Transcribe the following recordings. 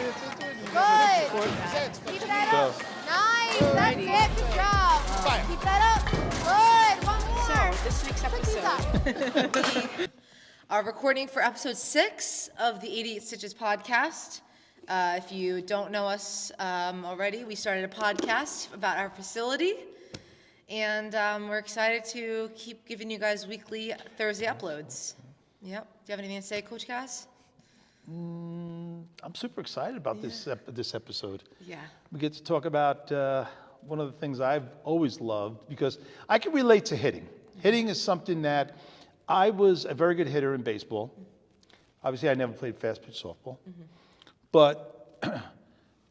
Good. Keep that up. Nice. That's it. Good job. Keep that up. Good. One more. So, this week's episode. Our recording for episode 6 of the 88 Stitches podcast. If you don't know us already, we started a podcast about our facility. And we're excited to keep giving you guys weekly Thursday uploads. Yep. Do you have anything to say, Coach Caz? I'm super excited about this episode. Yeah. We get to talk about one of the things I've always loved because I can relate to hitting. Hitting is something that I was a very good hitter in baseball. Obviously, I never played fast pitch softball. But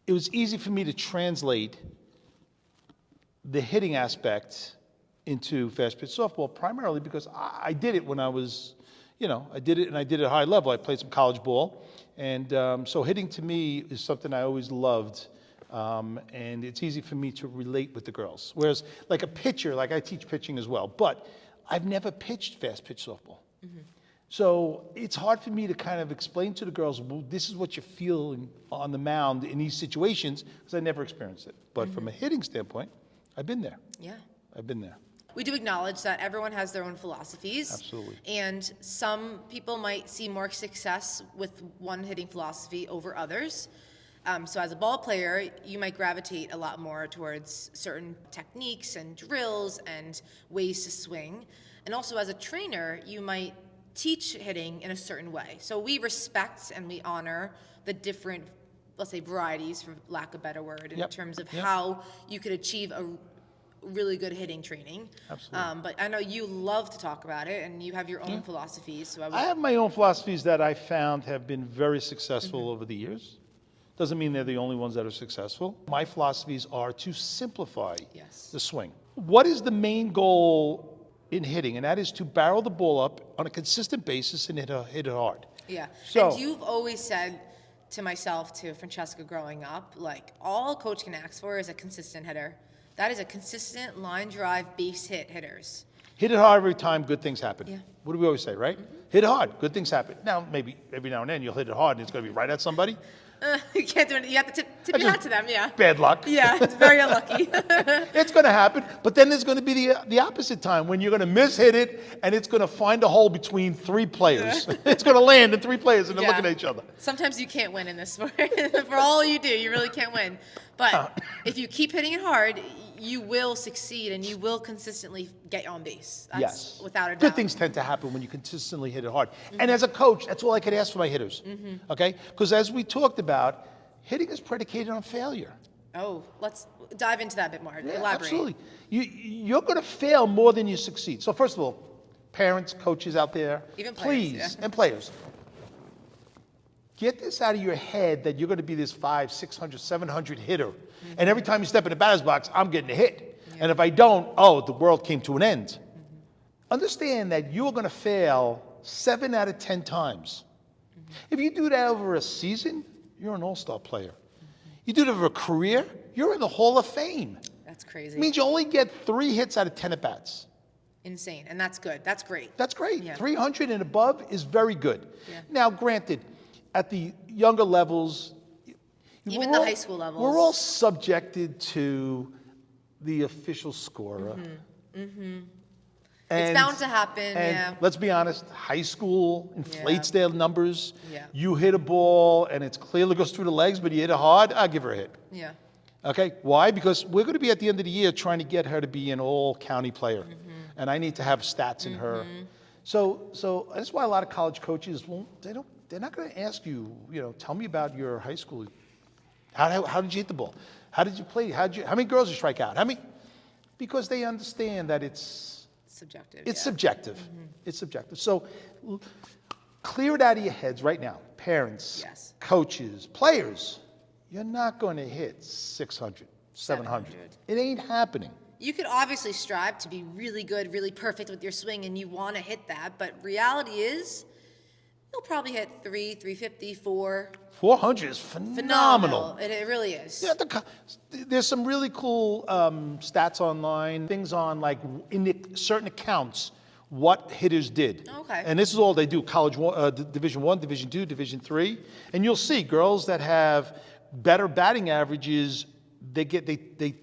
it was easy for me to translate the hitting aspect into fast pitch softball primarily because I did it when I was, I did it and I did it at a high level. I played some college ball. And so hitting to me is something I always loved. And it's easy for me to relate with the girls. Whereas like a pitcher, like I teach pitching as well, but I've never pitched fast pitch softball. So it's hard for me to kind of explain to the girls, well, this is what you feel on the mound in these situations because I never experienced it. But from a hitting standpoint, I've been there. Yeah. I've been there. We do acknowledge that everyone has their own philosophies. Absolutely. And some people might see more success with one hitting philosophy over others. So as a ball player, you might gravitate a lot more towards certain techniques and drills and ways to swing. And also as a trainer, you might teach hitting in a certain way. So we respect and we honor the different, let's say, varieties, for lack of a better word, in terms of how you could achieve a really good hitting training. Absolutely. But I know you love to talk about it, and you have your own philosophies. So I have my own philosophies that I found have been very successful over the years. Doesn't mean they're the only ones that are successful. My philosophies are to simplify the swing. What is the main goal in hitting? And that is to barrel the ball up on a consistent basis and hit it hard. Yeah. So, and you've always said to myself, to Francesca growing up, like, all a coach can ask for is a consistent hitter. That is a consistent line drive base hit hitters. Hit it hard every time, good things happen. Yeah. What do we always say, right? Hit it hard, good things happen. Now, maybe every now and then you'll hit it hard and it's going to be right at somebody. You can't do it. You have to tip your hat to them, yeah. Bad luck. Yeah, it's very unlucky. It's going to happen, but then there's going to be the opposite time when you're going to miss-hit it and it's going to find a hole between 3 players. It's going to land in 3 players and they're looking at each other. Sometimes you can't win in this sport. For all you do, you really can't win. But if you keep hitting it hard, you will succeed and you will consistently get on base. That's without a doubt. Good things tend to happen when you consistently hit it hard. And as a coach, that's all I could ask for my hitters. Okay? Because as we talked about, hitting is predicated on failure. Oh, let's dive into that a bit more. Elaborate. Absolutely. You're going to fail more than you succeed. So first of all, parents, coaches out there, even players, please, and players, get this out of your head that you're going to be this 500, 600, 700 hitter. And every time you step in the batter's box, I'm getting a hit. And if I don't, the world came to an end. Understand that you're going to fail 7 out of 10 times. If you do that over a season, you're an all-star player. You do it over a career, you're in the Hall of Fame. That's crazy. It means you only get 3 hits out of 10 at-bats. Insane. And that's good. That's great. That's great. Yeah. 300 and above is very good. Yeah. Now, granted, at the younger levels, even the high school levels, we're all subjected to the official scorer. It's bound to happen, and let's be honest, high school inflates their numbers. Yeah. You hit a ball and it clearly goes through the legs, but you hit it hard, I'll give her a hit. Yeah. Okay, why? Because we're going to be at the end of the year trying to get her to be an all-county player. And I need to have stats in her. So that's why a lot of college coaches they're not going to ask you, tell me about your high school. How did you hit the ball? How did you play? How many girls did you strike out? Because they understand that it's subjective. It's subjective. It's subjective. So clear it out of your heads right now. Parents, coaches, players, you're not going to hit 600, 700. It ain't happening. You could obviously strive to be really good, really perfect with your swing, and you want to hit that. But reality is, you'll probably hit 350, 4. 400 is phenomenal. It really is. Yeah, there's some really cool stats online, things on like in certain accounts what hitters did. Okay. And this is all they do, Division I, Division II, Division III. And you'll see girls that have better batting averages, they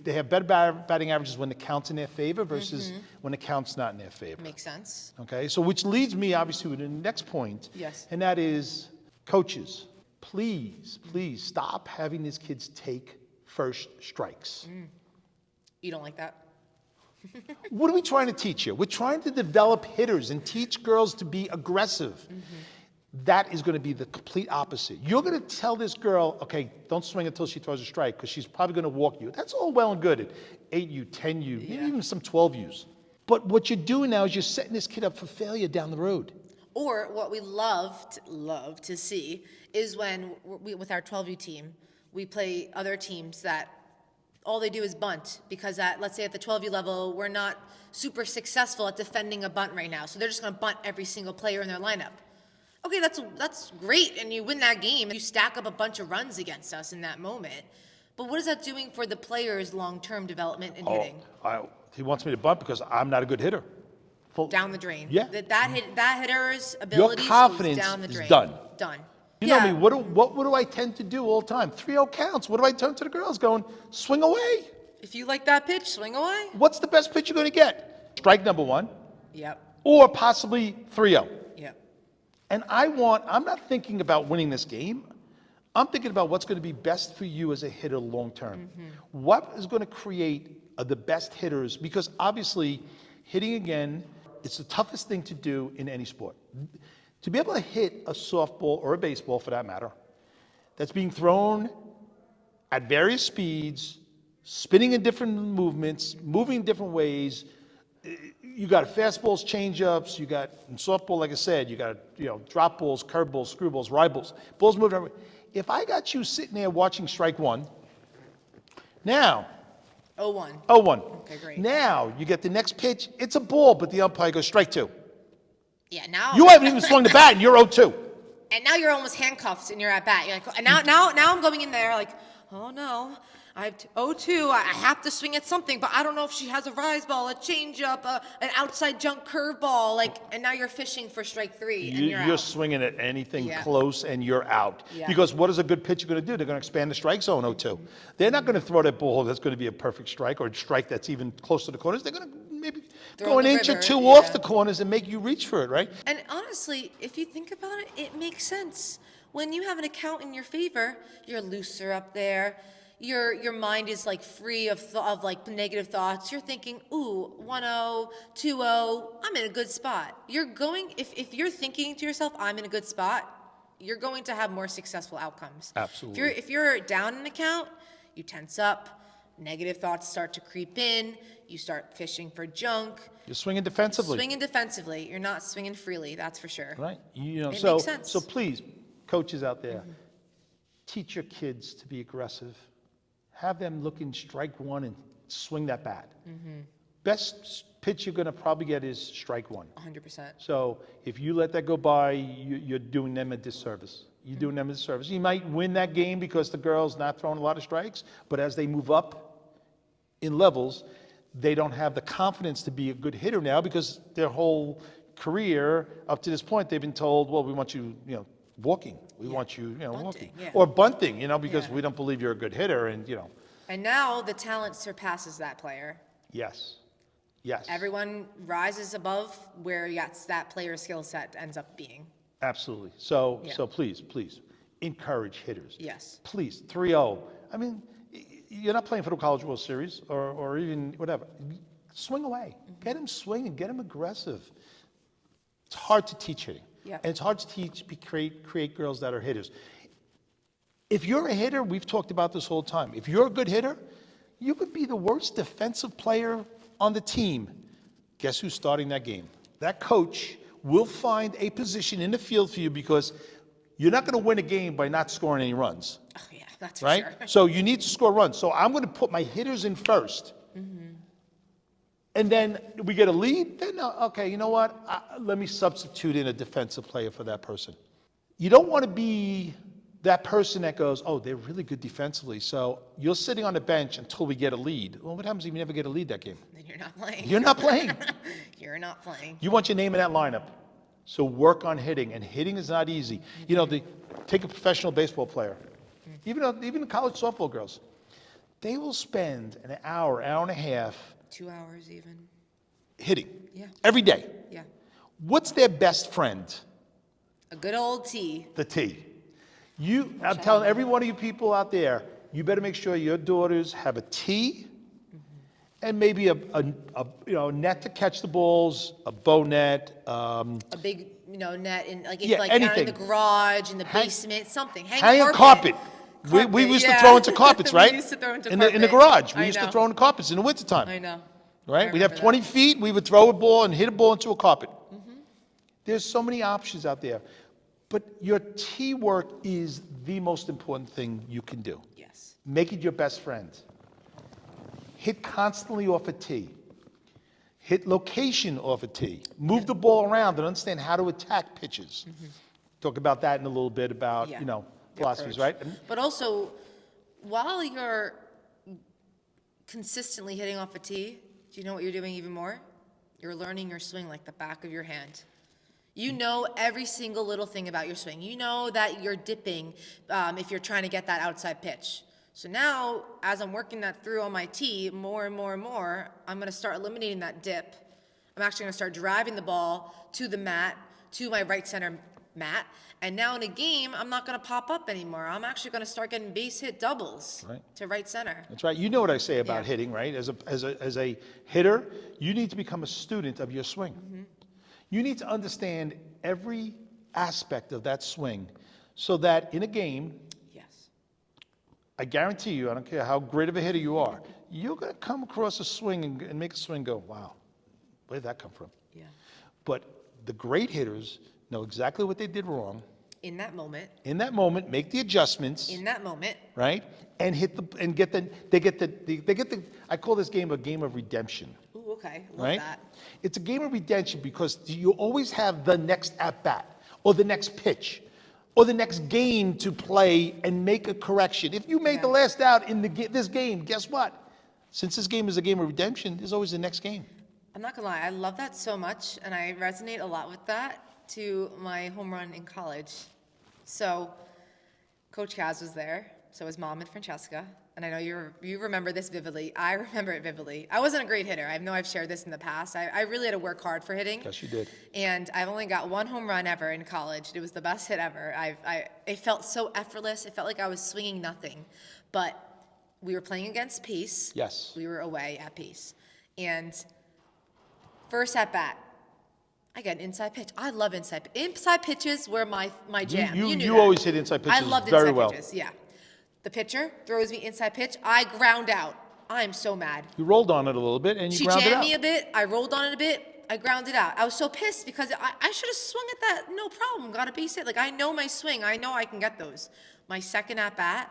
have better batting averages when the count's in their favor versus when the count's not in their favor. Makes sense. Okay, so which leads me obviously to the next point. Yes. And that is, coaches, please stop having these kids take first strikes. You don't like that? What are we trying to teach you? We're trying to develop hitters and teach girls to be aggressive. That is going to be the complete opposite. You're going to tell this girl, okay, don't swing until she throws a strike because she's probably going to walk you. That's all well and good at 8U, 10U, even some 12Us. But what you're doing now is you're setting this kid up for failure down the road. Or what we love to see is when with our 12U team, we play other teams that all they do is bunt because let's say at the 12U level, we're not super successful at defending a bunt right now. So they're just going to bunt every single player in their lineup. Okay, that's great, and you win that game. You stack up a bunch of runs against us in that moment. But what is that doing for the player's long-term development and hitting? He wants me to bunt because I'm not a good hitter. Down the drain. Yeah. That hitter's abilities confidence goes down the drain. is done. Done. You know me, what do I tend to do all the time? 3-0 counts. What do I turn to the girls going, swing away? If you like that pitch, swing away. What's the best pitch you're going to get? Strike number 1. Yep. Or possibly 3-0. Yep. And I'm not thinking about winning this game. I'm thinking about what's going to be best for you as a hitter long term. What is going to create the best hitters? Because obviously, hitting again, it's the toughest thing to do in any sport. To be able to hit a softball or a baseball, for that matter, that's being thrown at various speeds, spinning in different movements, moving in different ways. You got fastballs, changeups. You got in softball, like I said, you got drop balls, curve balls, screw balls, ride balls. Balls moving everywhere. If I got you sitting there watching strike 1, now. 0-1. 0-1. Okay, great. Now you get the next pitch. It's a ball, but the umpire goes strike 2. Yeah, now. You haven't even swung the bat, and you're 0-2. And now you're almost handcuffed and you're at bat. You're like, and now I'm going in there like, oh no, I have 0-2. I have to swing at something, but I don't know if she has a rise ball, a changeup, an outside junk curveball, and now you're fishing for strike 3 and you're You're out. swinging at anything close and you're out. Yeah. Because what is a good pitcher going to do? They're going to expand the strike zone 0-2. They're not going to throw that ball that's going to be a perfect strike or a strike that's even close to the corners. They're going to maybe go an inch or 2 off the corners and make you reach for it, right? And honestly, if you think about it, it makes sense. When you have an account in your favor, you're looser up there. Your mind is like free of like negative thoughts. You're thinking, ooh, 1-0, 2-0, I'm in a good spot. You're going, if you're thinking to yourself, I'm in a good spot, you're going to have more successful outcomes. Absolutely. If you're down an account, you tense up, negative thoughts start to creep in, you start fishing for junk. You're swinging defensively. Swinging defensively. You're not swinging freely, that's for sure. Right. It makes sense. So please, coaches out there, teach your kids to be aggressive. Have them looking strike 1 and swing that bat. Best pitch you're going to probably get is strike 1. 100%. So if you let that go by, you're doing them a disservice. You're doing them a disservice. You might win that game because the girl's not throwing a lot of strikes, but as they move up in levels, they don't have the confidence to be a good hitter now because their whole career up to this point, they've been told, well, we want you, walking. We want you, Bunting, walking. yeah. Or bunting, because we don't believe you're a good hitter and, And now the talent surpasses that player. Yes. Everyone rises above where that player's skill set ends up being. Absolutely. So please, encourage hitters. Yes. Please, 3-0. I mean, you're not playing for the College World Series or even whatever. Swing away. Get him swinging. Get him aggressive. It's hard to teach hitting. Yeah. And it's hard to create girls that are hitters. If you're a hitter, we've talked about this whole time. If you're a good hitter, you could be the worst defensive player on the team. Guess who's starting that game? That coach will find a position in the field for you because you're not going to win a game by not scoring any runs. Oh, yeah, that's for Right? sure. So you need to score runs. So I'm going to put my hitters in first. And then we get a lead, then, okay, you know what? Let me substitute in a defensive player for that person. You don't want to be that person that goes, oh, they're really good defensively, so you're sitting on the bench until we get a lead. Well, what happens if you never get a lead that game? Then you're not playing. You're not playing. You're not playing. You want your name in that lineup. So work on hitting, and hitting is not easy. You know, take a professional baseball player, even college softball girls. They will spend an hour, hour and a half 2 hours even. hitting. Yeah. Every day. Yeah. What's their best friend? A good old tee. The tee. I'm telling every one of you people out there, you better make sure your daughters have a tee and maybe a net to catch the balls, a bow net. A big, net in like Yeah, down in anything. the garage, in the basement, something. Hang a carpet. We used to throw into carpets, right? We used to throw into in the carpet. garage. We I used to know. throw into carpets in the wintertime. I know. Right? We'd have remember 20 feet. We would throw a ball and hit a ball into a carpet. There's so many options out there. But your tee work is the most important thing you can do. Yes. Make it your best friend. Hit constantly off a tee. Hit location off a tee. Move the ball around and understand how to attack pitches. Talk about that in a little bit about, Yeah. philosophies, approach. right? But also, while you're consistently hitting off a tee, do you know what you're doing even more? You're learning your swing like the back of your hand. You know every single little thing about your swing. You know that you're dipping if you're trying to get that outside pitch. So now, as I'm working that through on my tee, more and more and more, I'm going to start eliminating that dip. I'm actually going to start driving the ball to the mat, to my right center mat. And now in a game, I'm not going to pop up anymore. I'm actually going to start getting base hit doubles to right center. That's right. You know what I say about Yeah. hitting, right? As a hitter, you need to become a student of your swing. You need to understand every aspect of that swing so that in a game, Yes. I guarantee you, I don't care how great of a hitter you are, you're going to come across a swing and make a swing go, wow, where did that come from? Yeah. But the great hitters know exactly what they did wrong. In that moment. In that moment, make the adjustments. In that moment. Right? And I call this game a game of redemption. Ooh, okay. Love Right? that. It's a game of redemption because you always have the next at-bat or the next pitch or the next game to play and make a correction. If you made the last out in this game, guess what? Since this game is a game of redemption, there's always the next game. I'm not gonna lie, I love that so much, and I resonate a lot with that to my home run in college. So, Coach Caz was there, so was Mom and Francesca, and I know you remember this vividly. I remember it vividly. I wasn't a great hitter. I know I've shared this in the past. I really had to work hard for hitting. Yes, you did. And I've only got one home run ever in college. It was the best hit ever. It felt so effortless. It felt like I was swinging nothing. But we were playing against Peace. Yes. We were away at Peace. And first at bat, I got an inside pitch. I love inside pitches were my jam. You knew You that. always hit inside pitches I loved very inside well. pitches. Yeah. The pitcher throws me inside pitch. I ground out. I'm so mad. You rolled on it a little bit and you She grounded jammed out. me a bit. I rolled on it a bit. I grounded out. I was so pissed because I should have swung at that. No problem. Got a base hit. Like, I know my swing. I know I can get those. My second at bat,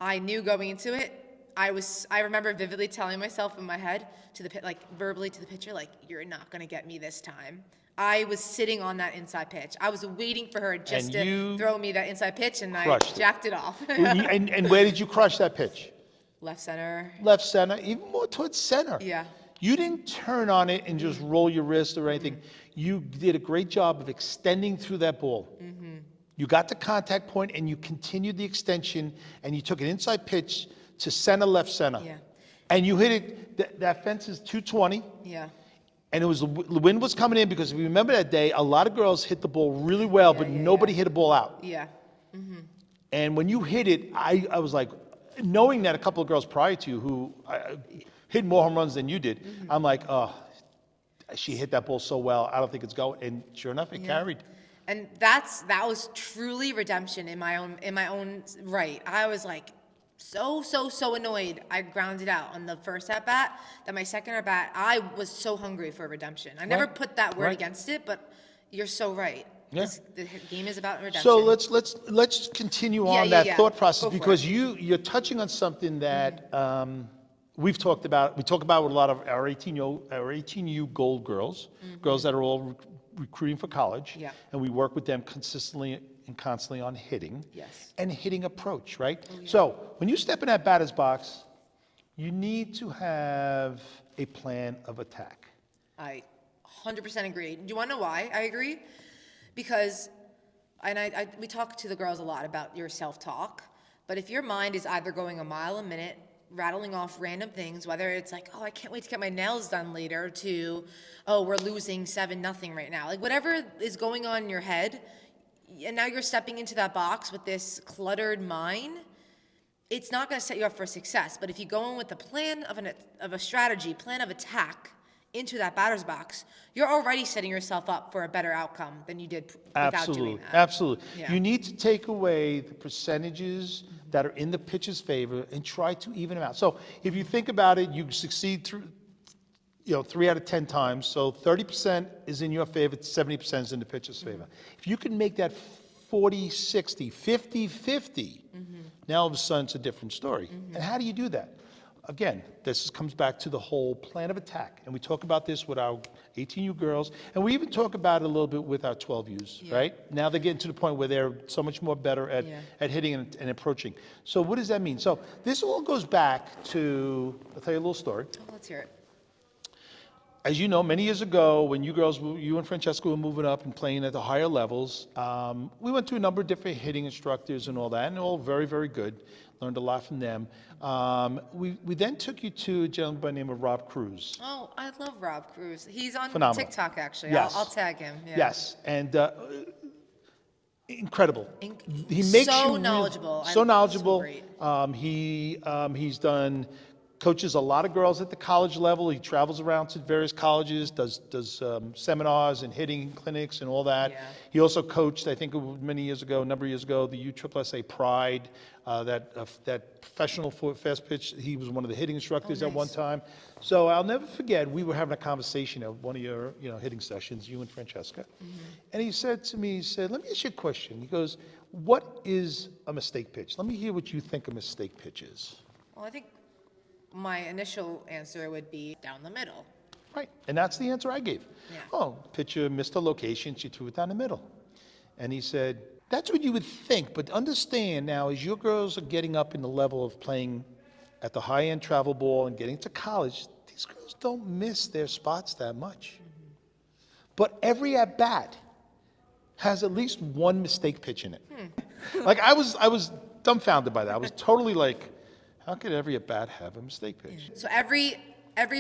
I knew going into it. I remember vividly telling myself in my head to the pit, like verbally to the pitcher, like, you're not going to get me this time. I was sitting on that inside pitch. I was waiting for her just to throw me that inside pitch, and I jacked it off. And where did you crush that pitch? Left center. Left center, even more towards center. Yeah. You didn't turn on it and just roll your wrist or anything. You did a great job of extending through that ball. You got the contact point and you continued the extension and you took an inside pitch to center, left center. Yeah. And you hit it, that fence is 220. Yeah. And the wind was coming in because if you remember that day, a lot of girls hit the ball really well, but nobody hit a ball out. Yeah. And when you hit it, I was like, knowing that a couple of girls prior to you who hit more home runs than you did, I'm like, oh, she hit that ball so well. I don't think it's going. And sure enough, it carried. And that was truly redemption in my own right. I was like so annoyed. I grounded out on the first at bat. Then my second at bat, I was so hungry for redemption. I never put that word against it, but you're so right. Yeah. The game is about redemption. So let's continue on that thought process Go for because it. you're touching on something that we've talked about. We talk about with a lot of our 18U gold girls, girls that are all recruiting for college, Yeah. and we work with them consistently and constantly on hitting. Yes. And hitting approach, right? Oh, yeah. So when you step in that batter's box, you need to have a plan of attack. I 100% agree. Do you want to know why I agree? Because, and we talk to the girls a lot about your self-talk, but if your mind is either going a mile a minute, rattling off random things, whether it's like, oh, I can't wait to get my nails done later, to, oh, we're losing 7-0 right now. Like whatever is going on in your head, and now you're stepping into that box with this cluttered mind, it's not going to set you up for success. But if you go in with a plan of a strategy, plan of attack into that batter's box, you're already setting yourself up for a better outcome than you did without doing that. Absolutely. Yeah. You need to take away the percentages that are in the pitcher's favor and try to even them out. So if you think about it, you succeed through, 3 out of 10 times. So 30% is in your favor, 70% is in the pitcher's favor. If you can make that 40-60, 50-50, now all of a sudden it's a different story. And how do you do that? Again, this comes back to the whole plan of attack. And we talk about this with our 18U girls, and we even talk about it a little bit with our 12Us, right? Now they're getting to the point where they're so much more better at hitting and approaching. So what does that mean? So this all goes back to, I'll tell you a little story. Oh, let's hear it. As you know, many years ago, when you and Francesca were moving up and playing at the higher levels, we went to a number of different hitting instructors and all that, and all very, very good. Learned a lot from them. We then took you to a gentleman by the name of Rob Cruz. Oh, I love Rob Cruz. He's on Phenomenal. TikTok, actually. Yes. I'll tag him. Yeah. Yes, and incredible. He So makes you knowledgeable. So knowledgeable. So great. He's coaches a lot of girls at the college level. He travels around to various colleges, does seminars and hitting clinics and all that. Yeah. He also coached, I think, a number of years ago, the USSSA Pride, that professional fast pitch. He was one of the hitting instructors at one time. So I'll never forget, we were having a conversation at one of your hitting sessions, you and Francesca. And he said to me, let me ask you a question. He goes, what is a mistake pitch? Let me hear what you think a mistake pitch is. Well, I think my initial answer would be down the middle. Right, and that's the answer I gave. Yeah. Oh, pitcher missed a location, she threw it down the middle. And he said, that's what you would think, but understand now, as your girls are getting up in the level of playing at the high-end travel ball and getting to college, these girls don't miss their spots that much. But every at-bat has at least one mistake pitch in it. Like, I was dumbfounded by that. I was totally like, how could every at-bat have a mistake pitch? So every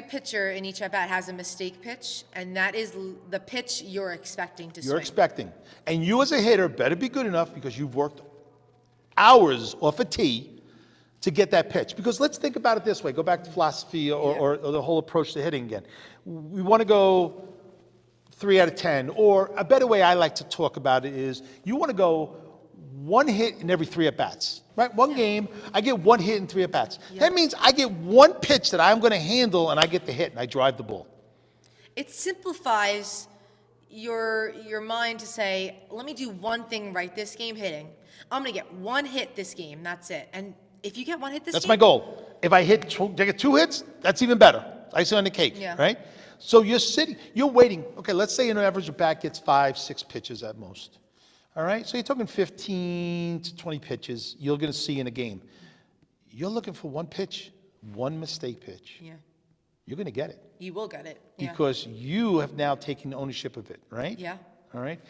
pitcher in each at-bat has a mistake pitch, and that is the pitch you're expecting to swing. You're expecting. And you as a hitter better be good enough because you've worked hours off a tee to get that pitch. Because let's think about it this way. Go back to philosophy or the whole approach to hitting again. We want to go 3 out of 10. Or a better way I like to talk about it is you want to go 1 hit in every 3 at-bats. Right? One game, I get 1 hit in 3 at-bats. That means I get 1 pitch that I'm going to handle and I get the hit and I drive the ball. It simplifies your mind to say, let me do one thing right this game hitting. I'm going to get 1 hit this game. That's it. And if you get 1 hit this That's game. my goal. If I get 2 hits, that's even better. Icing on the cake, right? So you're waiting. Okay, let's say an average at-bat gets 5, 6 pitches at most. All right, so you're talking 15 to 20 pitches you're going to see in a game. You're looking for 1 pitch, 1 mistake pitch. Yeah. You're going to get it. You will get it. Yeah. Because you have now taken ownership of it, right? Yeah. All right.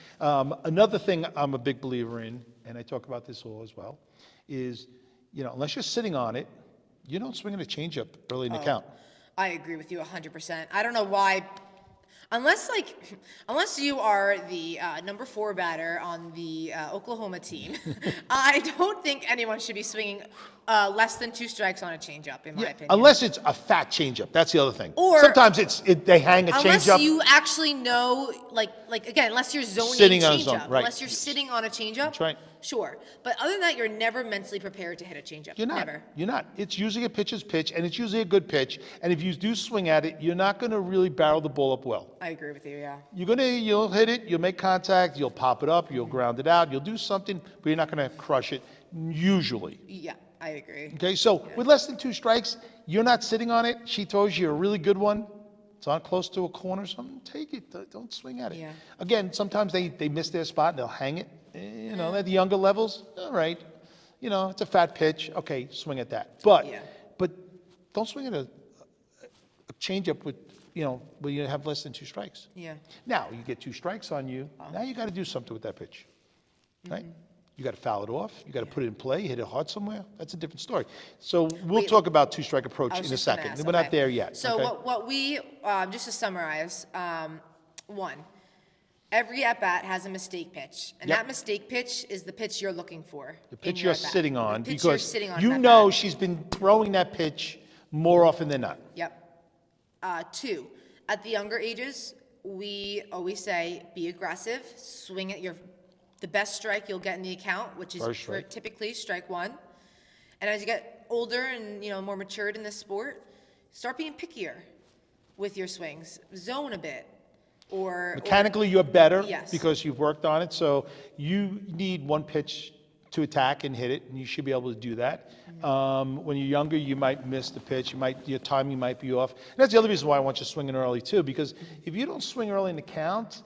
Another thing I'm a big believer in, and I talk about this all as well, is, unless you're sitting on it, you don't swing in a changeup early in the count. I agree with you 100%. I don't know why. Unless you are the number 4 batter on the Oklahoma team, I don't think anyone should be swinging less than 2 strikes on a changeup, in my opinion. Unless it's a fat changeup, that's the other thing. Or sometimes they hang a changeup. Unless you actually know, again, unless you're zoning Sitting on a changeup, zone, right. unless you're sitting on a changeup. That's right. Sure, but other than that, you're never mentally prepared to hit a changeup. You're not. Never. You're not. It's usually a pitcher's pitch, and it's usually a good pitch. And if you do swing at it, you're not going to really barrel the ball up well. I agree with you. Yeah. You'll hit it. You'll make contact. You'll pop it up. You'll ground it out. You'll do something, but you're not going to crush it. Usually. Yeah, I agree. Okay. So with less than 2 strikes, you're not sitting on it. She throws you a really good one. It's on close to a corner or something. Take it. Don't swing at it. Yeah. Again, sometimes they miss their spot and they'll hang it. You know, at the younger levels, all right. You know, it's a fat pitch. Okay, swing at that. But don't swing at a changeup with, you know, where you have less than 2 strikes. Yeah. Now, you get 2 strikes on you. Now you got to do something with that pitch, right? You got to foul it off. You got to put it in play, hit it hard somewhere. That's a different story. So we'll talk about 2-strike approach in a second. We're not there yet. So what we, just to summarize, 1, every at-bat has a mistake pitch. And that mistake pitch is the pitch you're looking for. The pitch you're sitting on, because you know she's been throwing that pitch more often than not. Yep. 2, at the younger ages, we always say be aggressive, swing at the best strike you'll get in the account, which is typically strike 1. And as you get older and, you know, more matured in this sport, start being pickier with your swings. Zone a bit. Mechanically, you're better Yes. because you've worked on it. So you need 1 pitch to attack and hit it, and you should be able to do that. When you're younger, you might miss the pitch. Your timing might be off. And that's the other reason why I want you swinging early too, because if you don't swing early in the count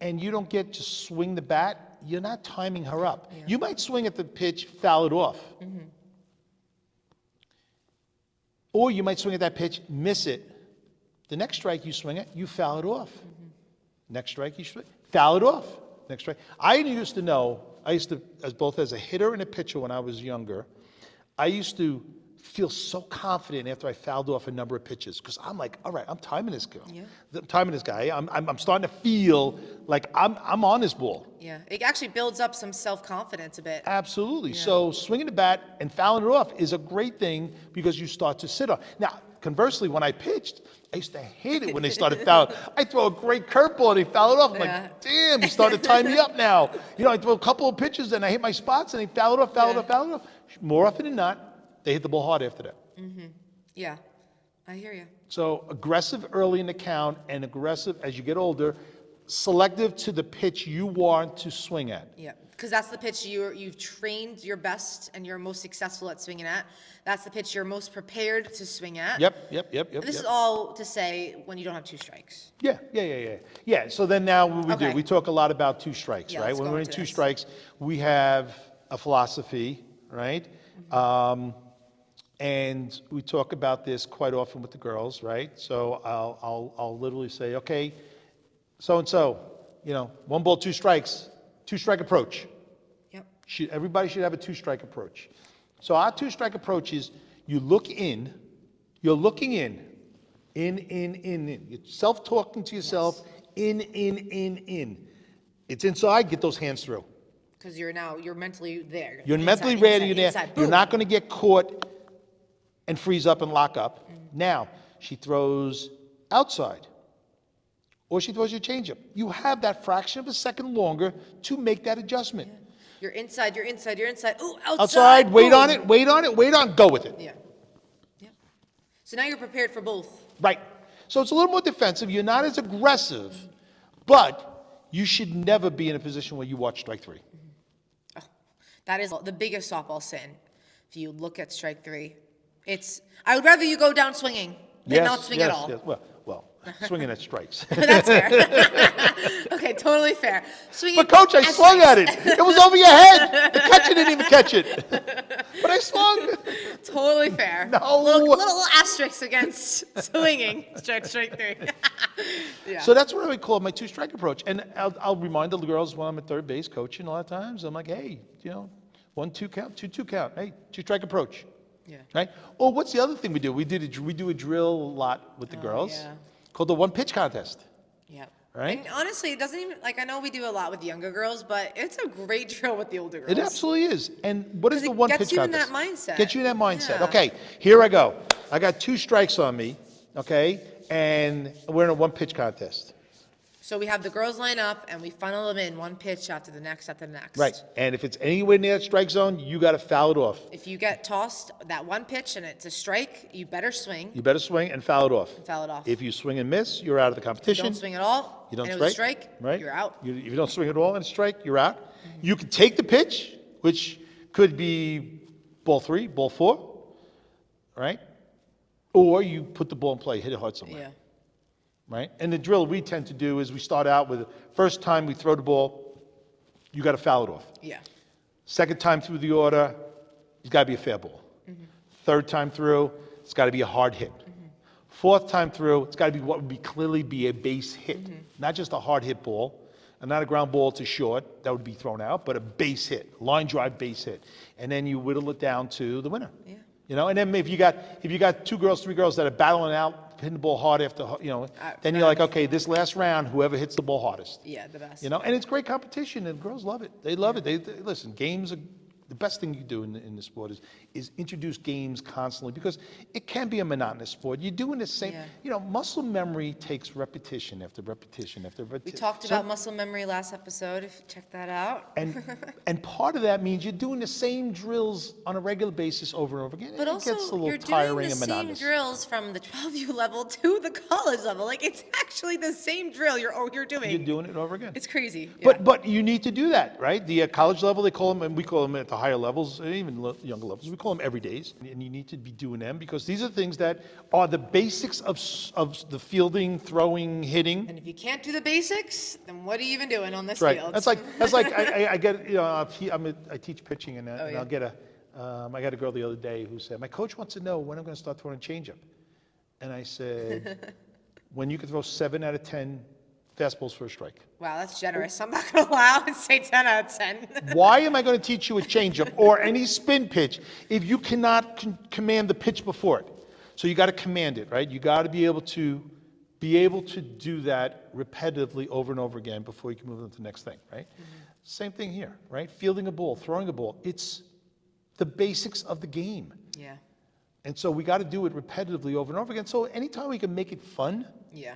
and you don't get to swing the bat, you're not timing her up. You might swing at the pitch, foul it off. Or you might swing at that pitch, miss it. The next strike you swing at, you foul it off. Next strike you swing, foul it off. Next strike. I used to, as both as a hitter and a pitcher when I was younger, I used to feel so confident after I fouled off a number of pitches because I'm like, all right, I'm timing this girl. I'm timing this guy. I'm starting to feel like I'm on this ball. Yeah, it actually builds up some self-confidence a bit. Absolutely. So swinging the bat and fouling it off is a great thing because you start to sit on. Now, conversely, when I pitched, I used to hate it when they started fouling. I throw a great curveball and they foul it off. I'm like, damn, you started to tie me up now. You know, I throw a couple of pitches and I hit my spots and they foul it off, foul it off, foul it off. More often than not, they hit the ball hard after that. Yeah, I hear you. So aggressive early in the count and aggressive as you get older, selective to the pitch you want to swing at. Yeah, because that's the pitch you've trained your best and you're most successful at swinging at. That's the pitch you're most prepared to swing at. Yep. This is all to say when you don't have 2 strikes. Yeah, so then now what we do, we talk a lot about 2 strikes, right? When we're in 2 strikes, we have a philosophy, right? And we talk about this quite often with the girls, right? So I'll literally say, okay, so-and-so, you know, 1 ball, 2 strikes, 2-strike approach. Yep. Everybody should have a 2-strike approach. So our 2-strike approach is you look in, you're looking in. You're self-talking to yourself, in. It's inside, get those hands through. Because you're mentally there. You're mentally ready, you're there. You're not going to get caught and freeze up and lock up. Now, she throws outside. Or she throws your changeup. You have that fraction of a second longer to make that adjustment. Yeah. You're inside. Ooh, outside. Outside, wait on it, go with it. Yeah. So now you're prepared for both. Right. So it's a little more defensive. You're not as aggressive, but you should never be in a position where you watch strike 3. That is the biggest softball sin. If you look at strike 3, I would rather you go down swinging than not swing at all. Yes. Well, swinging at strikes. That's fair. Okay, totally fair. Swinging but coach, I swung at it. It was over your head. The catcher didn't even catch it. But I swung. Totally fair. No. Little asterisk against swinging strike 3. Yeah. So that's what I would call my 2-strike approach. And I'll remind the girls when I'm at third base coaching a lot of times, I'm like, hey, you know, 1-2 count, 2-2 count. Hey, 2-strike approach. Yeah. Right? Or what's the other thing we do? We do a drill a lot with the girls called the 1-pitch contest. Yeah. Right? And honestly, it doesn't even, I know we do a lot with younger girls, but it's a great drill with the older girls. It absolutely is. And what is the 1-pitch contest? Gets you in that mindset. Gets you in that mindset. Yeah. Okay, here I go. I got 2 strikes on me, okay? And we're in a 1-pitch contest. So we have the girls line up and we funnel them in 1 pitch after the next. Right. And if it's anywhere near that strike zone, you got to foul it off. If you get tossed that 1 pitch and it's a strike, you better swing. You better swing and foul it off. Off. If you swing and miss, you're out of the competition. If you don't swing at all, you don't and it was a strike, right? You're out. If you don't swing at all and a strike, you're out. Mm-hmm. You can take the pitch, which could be ball 3, ball 4, right? Or you put the ball in play, hit it hard somewhere. Yeah. Right? And the drill we tend to do is we start out with the first time we throw the ball, you got to foul it off. Yeah. Second time through the order, it's got to be a fair ball. Third time through, it's got to be a hard hit. Fourth time through, it's got to be what would clearly be a base hit, not just a hard hit ball, and not a ground ball to short that would be thrown out, but a base hit, line drive base hit, and then you whittle it down to the winner. Yeah. You know, and then if you got 2 girls, 3 girls that are battling out, hitting the ball hard after, then you're like, okay, this last round, whoever hits the ball hardest. Yeah, the best. You know, and it's great competition, and girls love it. They love it. They listen. Games are the best thing you do in the sport is introduce games constantly, because it can be a monotonous sport. You're doing the same. Yeah. Muscle memory takes repetition after repetition after repetition. We talked about muscle memory last episode. If you check that out. And part of that means you're doing the same drills on a regular basis over and over again. But and also, it gets a little you're tiring doing the and same monotonous. drills from the 12U level to the college level. Like, it's actually the same drill you're doing. You're doing it over again. It's crazy. Yeah. But you need to do that, right? The college level, they call them, and we call them at the higher levels, and even younger levels, we call them everydays. And you need to be doing them because these are things that are the basics of the fielding, throwing, hitting. And if you can't do the basics, then what are you even doing on this Right. field? That's like I get, I teach pitching, and I'll get I got a girl the other day who said, my coach wants to know when I'm going to start throwing changeup. And I said, when you can throw 7 out of 10 fastballs for a strike. Wow, that's generous. I'm not going to lie. I would say 10 out of 10. Why am I going to teach you a changeup or any spin pitch if you cannot command the pitch before it? So you got to command it, right? You got to be able to do that repetitively over and over again before you can move on to the next thing, right? Same thing here, right? Fielding a ball, throwing a ball. It's the basics of the game. Yeah. And so we got to do it repetitively over and over again. So anytime we can make it fun, Yeah.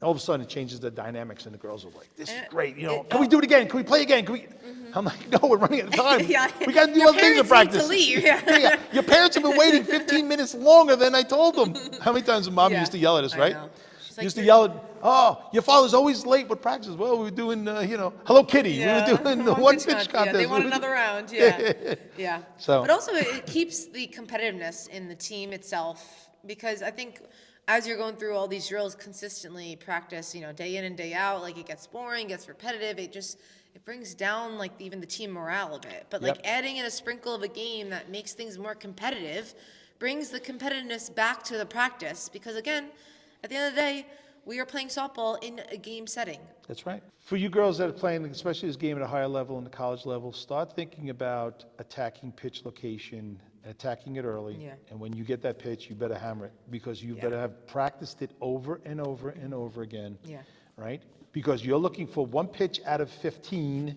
all of a sudden it changes the dynamics, and the girls are like, this is great. Can we do it again? Can we play again? Can we? I'm like, no, we're running out of time. Yeah. We got to do Your other things in parents need practice. to leave. Yeah. Your parents have been waiting 15 minutes longer than I told them. How many times mom used to yell at us, I right? know. She's like, Used to yell at, oh, your father's always late with practice. Well, we were doing, Hello Kitty. Yeah. We were doing the one pitch contest. Yeah, they want another round. Yeah. Yeah. So- But also, it keeps the competitiveness in the team itself, because I think as you're going through all these drills consistently, practice, day in and day out, like, it gets boring, gets repetitive. It brings down, like, even the team morale a bit. But like, adding in a sprinkle of a game that makes things more competitive brings the competitiveness back to the practice, because again, at the end of the day, we are playing softball in a game setting. That's right. For you girls that are playing, especially this game at a higher level and the college level, start thinking about attacking pitch location and attacking it early. Yeah. And when you get that pitch, you better hammer it, because you better have practiced it over and over and over again. Yeah. Right? Because you're looking for one pitch out of 15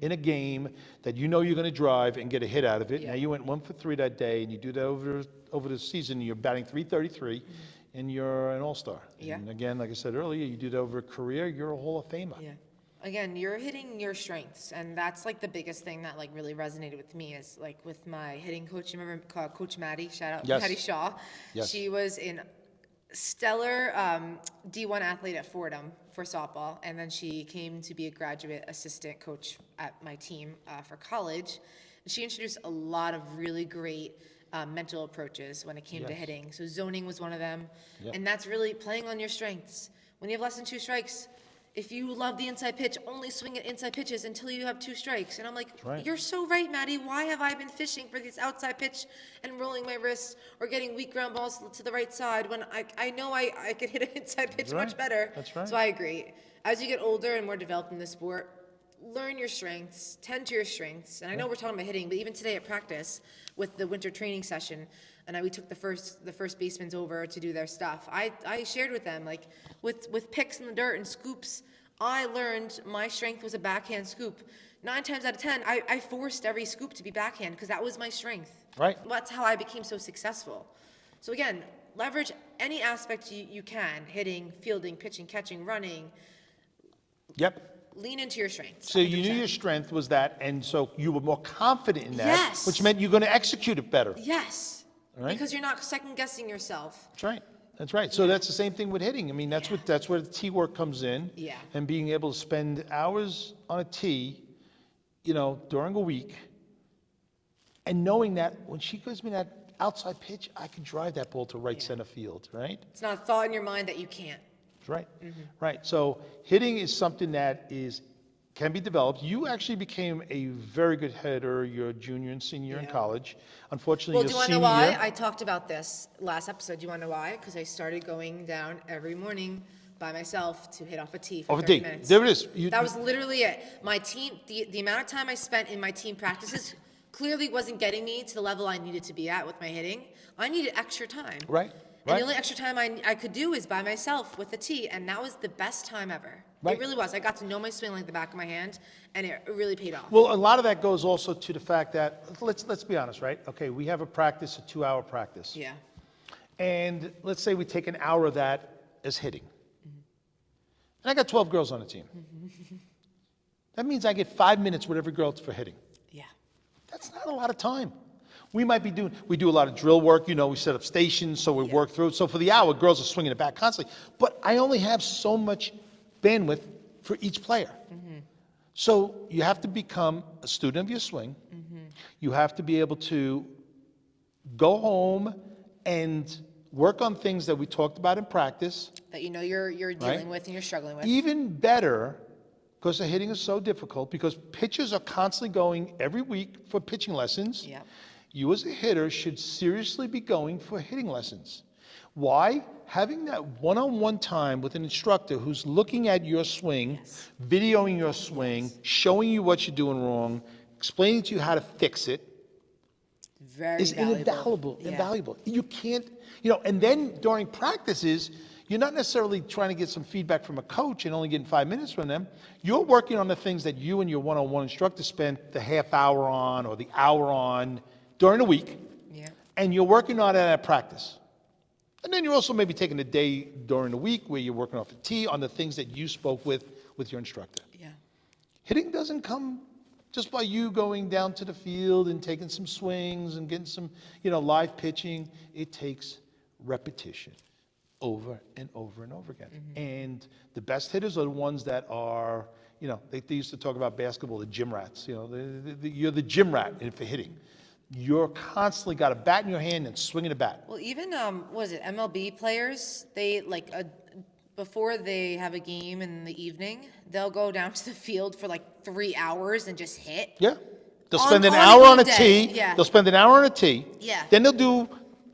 in a game that you're going to drive and get a hit out of it. Yeah. Now, you went 1 for 3 that day, and you do that over the season, and you're batting .333. And you're an all-star. Yeah. And again, like I said earlier, you do that over a career, you're a Hall of Famer. Yeah. Again, you're hitting your strengths, and that's like the biggest thing that like really resonated with me is like with my hitting coach. You remember Coach Maddie? Shout out Yes. Maddie Shaw. Yes. She was in stellar D1 athlete at Fordham for softball, and then she came to be a graduate assistant coach at my team for college. And she introduced a lot of really great mental approaches when it came to hitting. So zoning was one of them. Yep. And that's really playing on your strengths. When you have less than 2 strikes, if you love the inside pitch, only swing at inside pitches until you have 2 strikes. And I'm like, right. You're so right, Maddie. Why have I been fishing for this outside pitch and rolling my wrists or getting weak ground balls to the right side when I know I could hit an inside pitch much better? That's right. So I agree. As you get older and more developed in the sport, learn your strengths, tend to your strengths. And I know we're talking about hitting, but even today at practice with the winter training session, and we took the first basemans over to do their stuff. I shared with them, like, with picks in the dirt and scoops, I learned my strength was a backhand scoop. 9 times out of 10, I forced every scoop to be backhand because that was my strength. Right. That's how I became so successful. So again, leverage any aspect you can, hitting, fielding, pitching, catching, running. Yep. Lean into your strengths. So you knew 100%. your strength was that, and so you were more confident in that, Yes. which meant you're going to execute it better. Yes. Right. Because you're not second guessing yourself. That's right. That's right. So that's the same thing with hitting. I mean, that's where the tee work comes in. Yeah. And being able to spend hours on a tee, during a week, and knowing that when she gives me that outside pitch, I can drive that ball to right center field, right? It's not a thought in your mind that you can't. That's right. Right. So hitting is something that is can be developed. You actually became a very good hitter your junior and senior in college. Unfortunately, Well, do you your want to know senior why? I talked about this last episode. Do you want to know why? Because I started going down every morning by myself to hit off a tee for off a 30 tee. minutes. There it is. That was literally it. My team, the amount of time I spent in my team practices clearly wasn't getting me to the level I needed to be at with my hitting. I needed extra time. Right. And the only extra time I could do is by myself with a tee, and that was the best time ever. Right. It really was. I got to know my swing like the back of my hand, and it really paid off. Well, a lot of that goes also to the fact that, let's be honest, right? Okay, we have a 2-hour practice. Yeah. And let's say we take an hour of that as hitting. And I got 12 girls on the team. That means I get 5 minutes with every girl for hitting. Yeah. That's not a lot of time. We do a lot of drill work, we set up stations, so we work through it. So for the hour, girls are swinging it back constantly. But I only have so much bandwidth for each player. So you have to become a student of your swing. You have to be able to go home and work on things that we talked about in practice. That you're dealing with and you're struggling with. Even better, because the hitting is so difficult, because pitchers are constantly going every week for pitching lessons. Yeah. You as a hitter should seriously be going for hitting lessons. Why? Having that one-on-one time with an instructor who's looking at your swing, videoing your swing, showing you what you're doing wrong, explaining to you how to fix it, Very is valuable. invaluable. You can't, and then during practices, you're not necessarily trying to get some feedback from a coach and only getting 5 minutes from them. You're working on the things that you and your one-on-one instructor spent the half hour on or the hour on during the week. Yeah. And you're working on it at practice. And then you're also maybe taking a day during the week where you're working off a tee on the things that you spoke with your instructor. Yeah. Hitting doesn't come just by you going down to the field and taking some swings and getting some, live pitching. It takes repetition over and over and over again. And the best hitters are the ones that are, they used to talk about basketball, the gym rats. You're the gym rat for hitting. You're constantly got a bat in your hand and swinging a bat. Well, even MLB players, they before they have a game in the evening, they'll go down to the field for 3 hours and just hit. Yeah. They'll On- spend an on a hour game on a day, tee. yeah. They'll spend an hour on a tee. Yeah. Then they'll do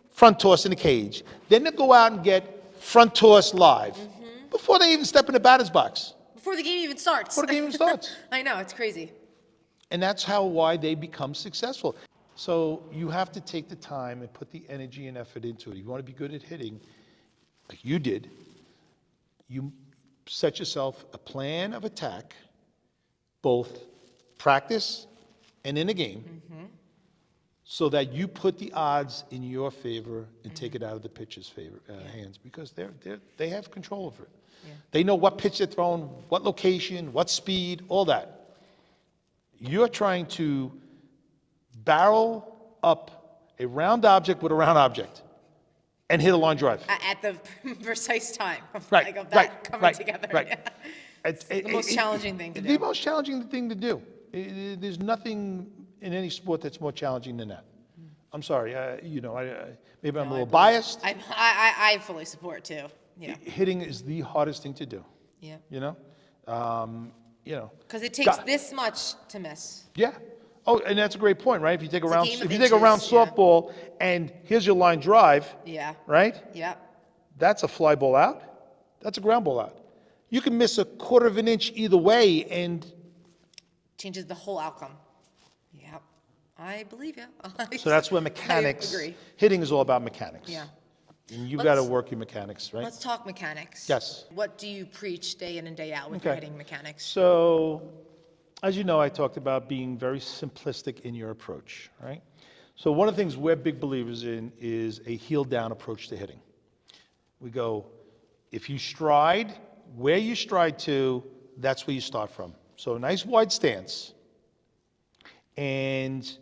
front toss in the cage. Then they'll go out and get front toss live before they even step in the batter's box. Before the game even starts. Before the game even starts. I know, it's crazy. And that's why they become successful. So you have to take the time and put the energy and effort into it. If you want to be good at hitting, like you did, you set yourself a plan of attack, both practice and in a game, so that you put the odds in your favor and take it out of the pitcher's hands, because they have control over it. Yeah. They know what pitch they're throwing, what location, what speed, all that. You're trying to barrel up a round object with a round object and hit a line drive. At the precise time of, Right, of that coming together. right. Yeah. It's the most challenging thing to do. The most challenging thing to do. There's nothing in any sport that's more challenging than that. I'm sorry, maybe I'm a little biased. I fully support too. Yeah. Hitting is the hardest thing to do. Yeah. Because it takes this much to miss. Yeah. Oh, and that's a great point, right? If you take a round, game of if you take a round inches, yeah. softball and here's your line drive, Yeah. right? Yeah. That's a fly ball out. That's a ground ball out. You can miss a quarter of an inch either way, and Changes the whole outcome. Yeah. I believe you. so that's where mechanics. I agree. Hitting is all about mechanics. Yeah. And you got to Let's- work your mechanics, right? Let's talk mechanics. Yes. What do you preach day in and day out with your Okay. hitting mechanics? So, as you know, I talked about being very simplistic in your approach, right? So one of the things we're big believers in is a heel down approach to hitting. We go, if you stride, where you stride to, that's where you start from. So a nice wide stance. And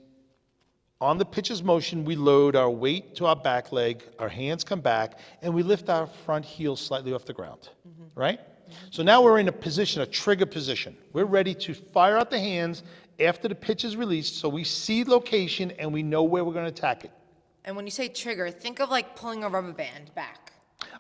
on the pitcher's motion, we load our weight to our back leg, our hands come back, and we lift our front heel slightly off the ground, right? So now we're in a position, a trigger position. We're ready to fire out the hands after the pitch is released, so we see location and we know where we're going to attack it. And when you say trigger, think of pulling a rubber band back.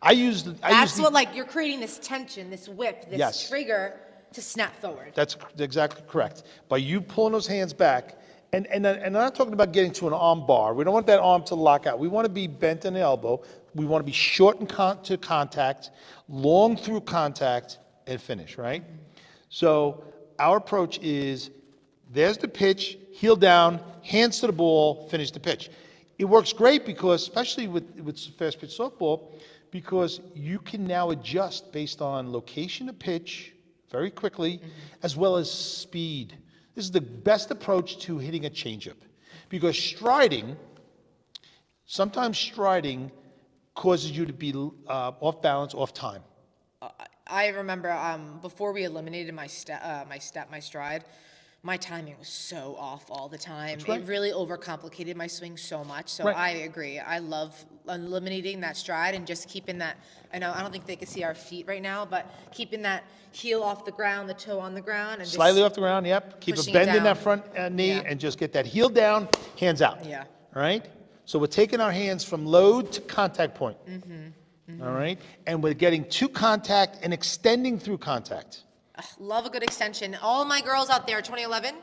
I use That's what you're creating this tension, this whip, this Yes. trigger to snap forward. That's exactly correct. By you pulling those hands back, and I'm not talking about getting to an arm bar. We don't want that arm to lock out. We want to be bent in the elbow. We want to be short to contact, long through contact, and finish, right? So our approach is, there's the pitch, heel down, hands to the ball, finish the pitch. It works great because, especially with fast pitch softball, because you can now adjust based on location of pitch very quickly, as well as speed. This is the best approach to hitting a changeup, because sometimes striding causes you to be off balance, off time. I remember before we eliminated my stride, my timing was so off all the time. Right. It really overcomplicated my swing so much. So Right. I agree. I love eliminating that stride and just keeping that. I don't think they can see our feet right now, but keeping that heel off the ground, the toe on the ground, and Slightly just off the ground, yep. Keep a pushing it bend in down. that front knee, Yeah. and just get that heel down, hands out. Yeah. All right? So we're taking our hands from load to contact point. All right? And we're getting to contact and extending through contact. Love a good extension. All my girls out there, 2011,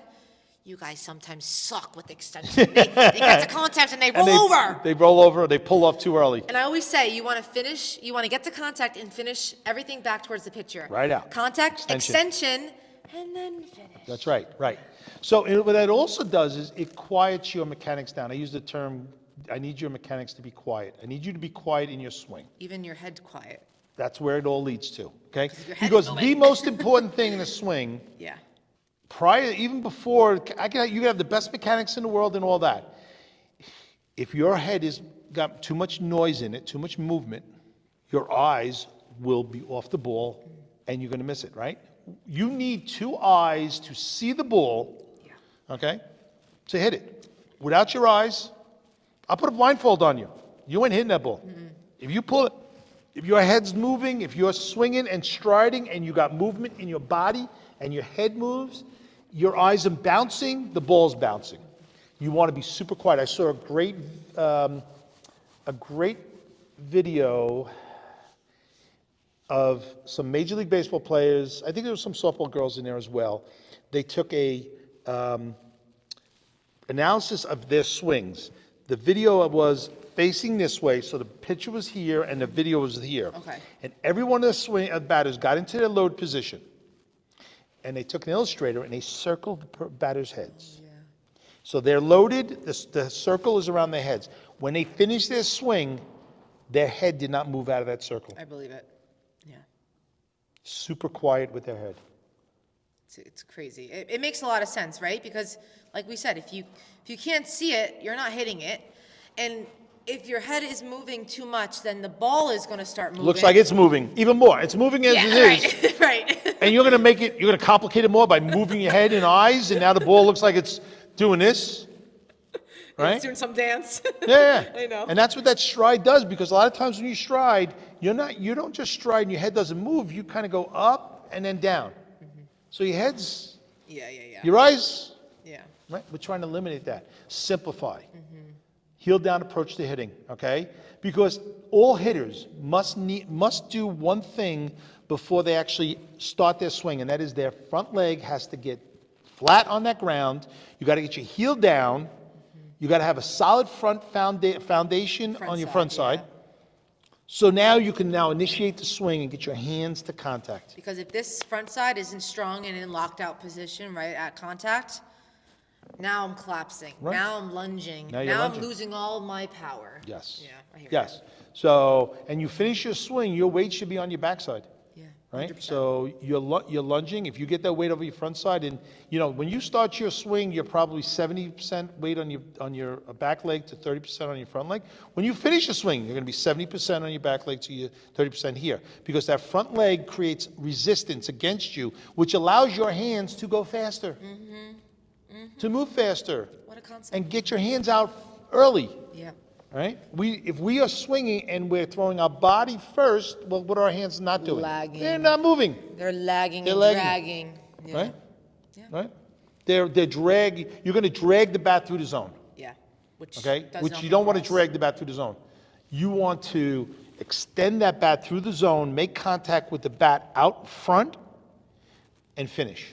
you guys sometimes suck with extension. They get to contact and they roll over. They roll over, or they pull off too early. And I always say, you want to get to contact and finish everything back towards the pitcher. Right out. Contact, extension, and then finish. That's right, right. So what that also does is it quiets your mechanics down. I use the term, I need your mechanics to be quiet. I need you to be quiet in your swing. Even your head quiet. That's where it all leads to, okay? your head Because is the most important thing in a swing, Yeah. even before, you can have the best mechanics in the world and all that. If your head has got too much noise in it, too much movement, your eyes will be off the ball and you're going to miss it, right? You need two eyes to see the ball, okay, to hit it. Without your eyes, I'll put a blindfold on you. You ain't hitting that ball. If you pull it, if your head's moving, if you're swinging and striding and you got movement in your body and your head moves, your eyes are bouncing, the ball's bouncing. You want to be super quiet. I saw a great video of some Major League Baseball players. I think there were some softball girls in there as well. They took a analysis of their swings. The video was facing this way, so the pitcher was here and the video was here. Okay. And every one of the batters got into their load position. And they took an illustrator and they circled the batters' heads. Yeah. So they're loaded, the circle is around their heads. When they finish their swing, their head did not move out of that circle. I believe it. Yeah. Super quiet with their head. It's crazy. It makes a lot of sense, right? Because, like we said, if you can't see it, you're not hitting it. And if your head is moving too much, then the ball is going to start moving. Looks like it's moving even more. It's moving as it is. Right, right. And you're going to complicate it more by moving your head and eyes, and now the ball looks like it's doing this. Right? It's doing some dance. Yeah. I know. And that's what that stride does, because a lot of times when you stride, you don't just stride and your head doesn't move. You kind of go up and then down. So your head's, Yeah. your eyes, Yeah. right? We're trying to eliminate that. Simplify. Heel down approach to hitting, okay? Because all hitters must do one thing before they actually start their swing, and that is their front leg has to get flat on that ground. You got to get your heel down. You got to have a solid front foundation on your front side. Yeah. So now you can initiate the swing and get your hands to contact. Because if this front side isn't strong and in locked out position, right at contact, now I'm collapsing. Right. Now I'm lunging. Now you're Now lunging. I'm losing all my power. Yes. Yeah, I hear Yes. So, and you finish your swing, your weight should be on your backside. Yeah. Right? 100%. So you're lunging. If you get that weight over your front side, and when you start your swing, you're probably 70% weight on your back leg to 30% on your front leg. When you finish your swing, you're going to be 70% on your back leg to your 30% here, because that front leg creates resistance against you, which allows your hands to go faster, to move faster, What a concept. and get your hands out early. Yeah. Right? If we are swinging and we're throwing our body first, well, what are our hands not doing? Lagging. They're not moving. They're lagging They're and lagging. dragging. Yeah. Right? Yeah. Right? They're you're going to drag the bat through the zone. Yeah. Which Okay? does Which nothing you don't for want to us. drag the bat through the zone. You want to extend that bat through the zone, make contact with the bat out front, and finish.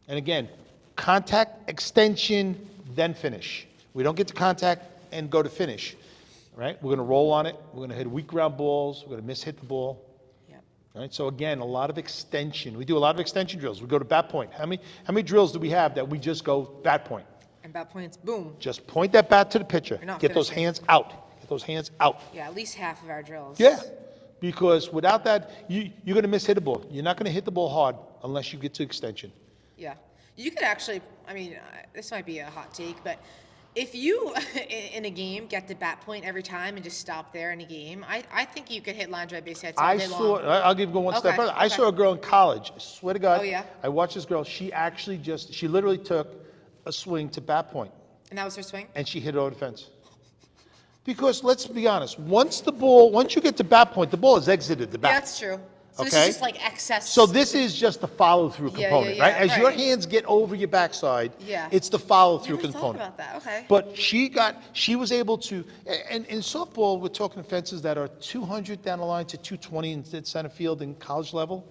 And again, contact, extension, then finish. We don't get to contact and go to finish, right? We're going to roll on it. We're going to hit weak ground balls. We're going to miss-hit the ball. Yep. Right? So again, a lot of extension. We do a lot of extension drills. We go to bat point. How many drills do we have that we just go bat point? And bat points, boom. Just point that bat to the pitcher. You're not Get those finishing. hands out. Get those hands out. Yeah, at least half of our drills. Yeah, because without that, you're going to miss-hit the ball. You're not going to hit the ball hard unless you get to extension. Yeah. You could actually, I mean, this might be a hot take, but if you, in a game, get to bat point every time and just stop there in a game, I think you could hit line drive base hits all day long. I'll give you one step Okay, further. I okay. saw a girl in college. I swear to God. Oh, yeah? I watched this girl. She actually she literally took a swing to bat point, And that was her swing? and she hit it over the fence. Because let's be honest, once you get to bat point, the ball has exited the bat. Yeah, that's true. So this Okay. is just like excess. So this is just the follow-through Yeah, component, yeah, right? yeah, As your right. hands get over your backside, Yeah. it's the follow-through Never thought component. about that. Okay. But she was able to, and in softball, we're talking fences that are 200 down the line to 220 in center field in college level,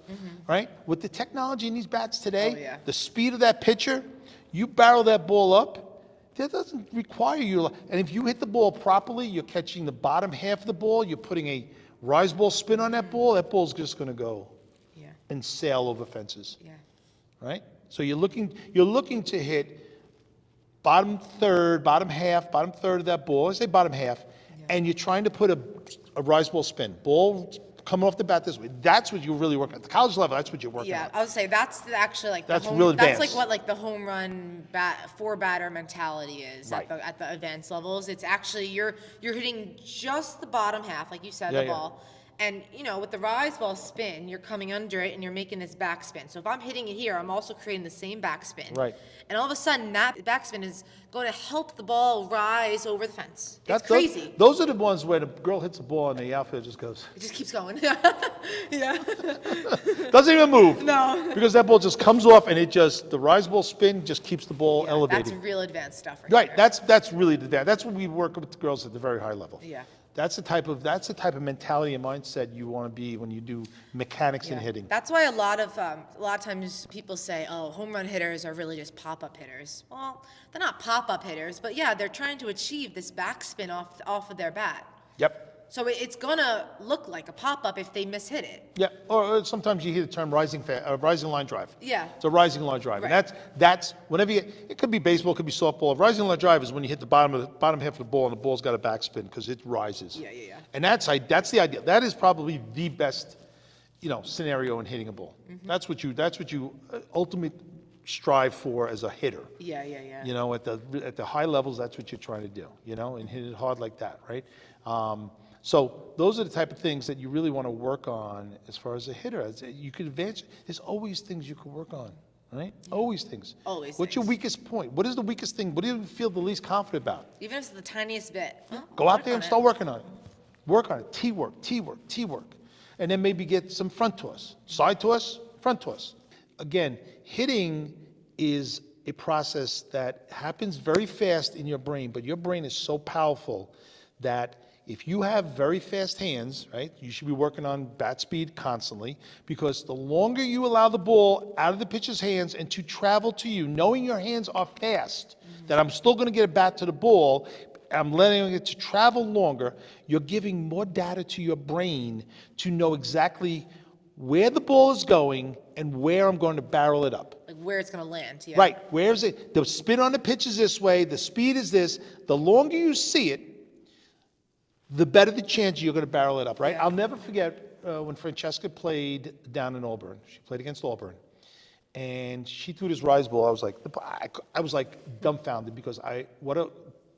right? With the technology in these bats today, Oh, yeah. the speed of that pitcher, you barrel that ball up, that doesn't require you. And if you hit the ball properly, you're catching the bottom half of the ball, you're putting a rise ball spin on that ball's just going to go Yeah. and sail over fences, Yeah. right? So you're looking to hit bottom third of that ball. I say bottom half, and you're trying to put a rise ball spin. Ball coming off the bat this way. That's what you're really working at the college level. That's what you're working Yeah, on. I would say that's actually like That's the home, real that's advanced. like what like the home run four batter mentality is Right. at the advanced levels. It's actually you're hitting just the bottom half, like you said, Yeah, the yeah. ball. And with the rise ball spin, you're coming under it and you're making this backspin. So if I'm hitting it here, I'm also creating the same backspin. Right. And all of a sudden, that backspin is going to help the ball rise over the fence. It's That's- crazy. Those are the ones where the girl hits the ball and the outfielder just goes, It just keeps going. Yeah. doesn't even move. No. Because that ball just comes off and the rise ball spin just keeps the ball Yeah, elevated. that's real advanced stuff Right, there. that's really that's what we work with the girls at the very high level. Yeah. That's the type of mentality and mindset you want to be when you do mechanics and Yeah. hitting. That's why a lot of times people say, "Oh, home run hitters are really just pop-up hitters." Well, they're not pop-up hitters, but yeah, they're trying to achieve this backspin off of their bat. Yep. So it's gonna look like a pop-up if they mishit it. Yeah, or sometimes you hear the term rising line drive. Yeah. It's a rising line drive, and Right. that's whenever it could be baseball, it could be softball. Rising line drive is when you hit the bottom half of the ball and the ball's got a backspin because it rises. Yeah, yeah, yeah. And that's the idea. That is probably the best, scenario in hitting a ball. Mm-hmm. That's what you ultimately strive for as a hitter. Yeah, yeah, yeah. At the high levels, that's what you're trying to do, and hit it hard like that, right? So those are the type of things that you really want to work on as far as a hitter. You could advance. There's always things you could work on, right? Always things. Always What's your things. weakest point? What is the weakest thing? What do you feel the least confident about? Even if it's the tiniest bit. Go out there and start working on it. Work on it. T-work. And then maybe get some front toss. Side toss, front toss. Again, hitting is a process that happens very fast in your brain, but your brain is so powerful that if you have very fast hands, right, you should be working on bat speed constantly, because the longer you allow the ball out of the pitcher's hands and to travel to you, knowing your hands are fast, that I'm still going to get a bat to the ball, I'm letting it to travel longer, you're giving more data to your brain to know exactly where the ball is going and where I'm going to barrel it up. Like where it's gonna land. Yeah. Right, where's it? The spin on the pitch is this way, the speed is this. The longer you see it, the better the chance you're going to barrel it up, right? Yeah. I'll never forget when Francesca played down in Auburn. She played against Auburn, and she threw this rise ball. I was like dumbfounded because what a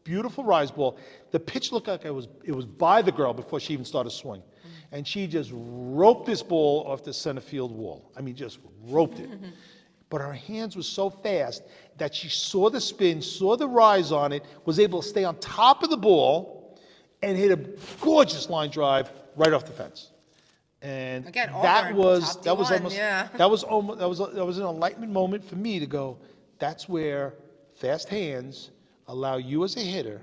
beautiful rise ball. The pitch looked like it was by the girl before she even started swing, and she just roped this ball off the center field wall. I mean, just roped it. But her hands were so fast that she saw the spin, saw the rise on it, was able to stay on top of the ball, and hit a gorgeous line drive right off the fence. And Again, that Auburn, was top that was D1, almost yeah. that was an enlightenment moment for me to go, that's where fast hands allow you as a hitter